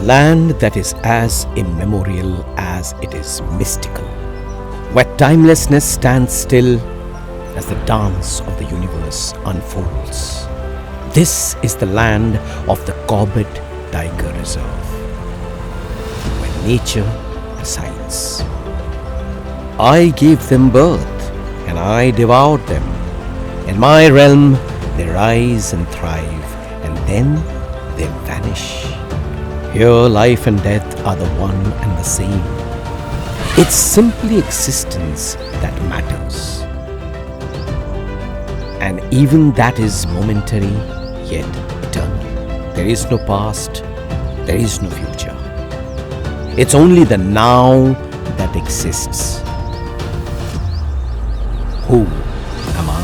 land that is as immemorial as it is mystical, where timelessness stands still as the dance of the universe unfolds. This is the land of the Corbett Tiger Reserve, where nature presides. I gave them birth and I devoured them. In my realm, they rise and thrive, and then they vanish. Here, life and death are the one and the same. It's simply existence that matters. And even that is momentary, yet eternal. There is no past, there is no future. It's only the now that exists. Who am I?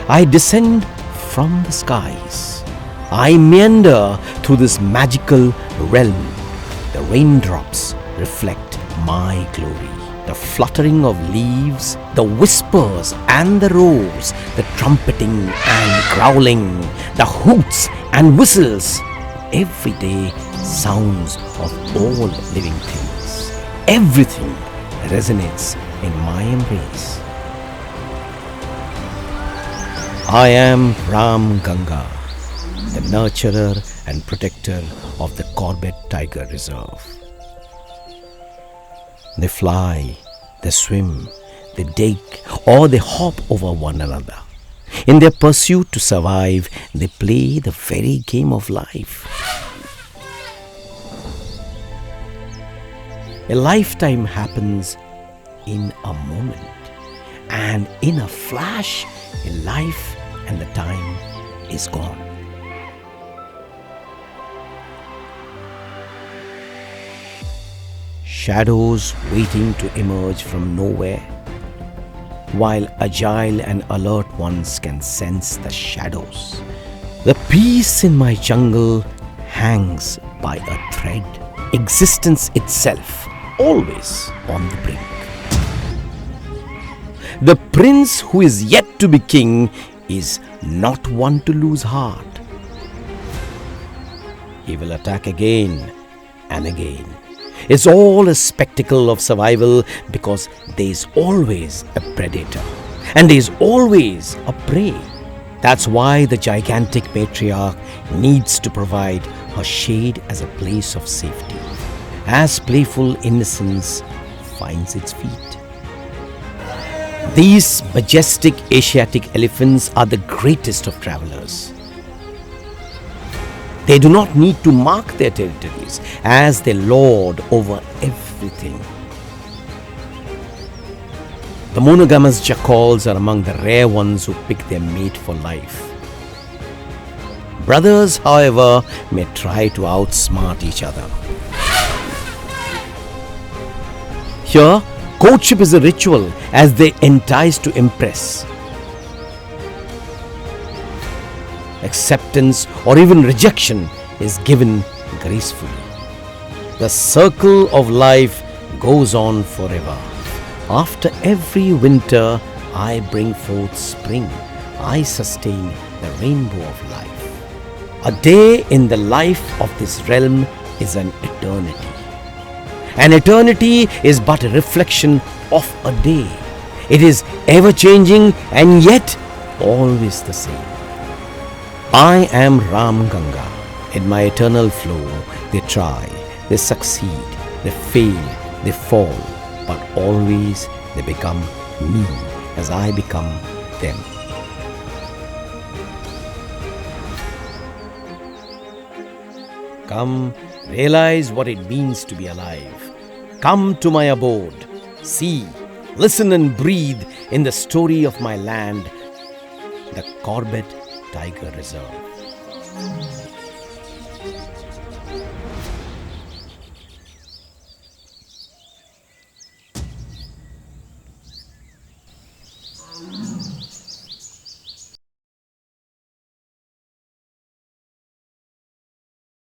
I descend from the skies. I meander through this magical realm. The raindrops reflect my glory. The fluttering of leaves, the whispers and the roars, the trumpeting and growling, the hoots and whistles, everyday sounds of all living things. Everything resonates in my embrace. I am Ramganga, the nurturer and protector of the Corbett Tiger Reserve. They fly, they swim, they dig, or they hop over one another. In their pursuit to survive, they play the very game of life. A lifetime happens in a moment, and in a flash, a life and the time is gone. Shadows waiting to emerge from nowhere, while agile and alert ones can sense the shadows. The peace in my jungle hangs by a thread, existence itself always on the brink. The prince who is yet to be king is not one to lose heart. He will attack again and again. It's all a spectacle of survival because there is always a predator and there is always a prey. That's why the gigantic matriarch needs to provide her shade as a place of safety, as playful innocence finds its feet. These majestic Asiatic elephants are the greatest of travelers. They do not need to mark their territories as they lord over everything. The monogamous jackals are among the rare ones who pick their mate for life. Brothers, however, may try to outsmart each other. Here, courtship is a ritual as they entice to impress. Acceptance or even rejection is given gracefully. The circle of life goes on forever. After every winter, I bring forth spring. I sustain the rainbow of life. A day in the life of this realm is an eternity. An eternity is but a reflection of a day. It is ever changing and yet always the same. I am Ramganga. In my eternal flow, they try, they succeed, they fail, they fall, but always they become me as I become them. Come, realize what it means to be alive. Come to my abode. See, listen and breathe in the story of my land, the Corbett Tiger Reserve.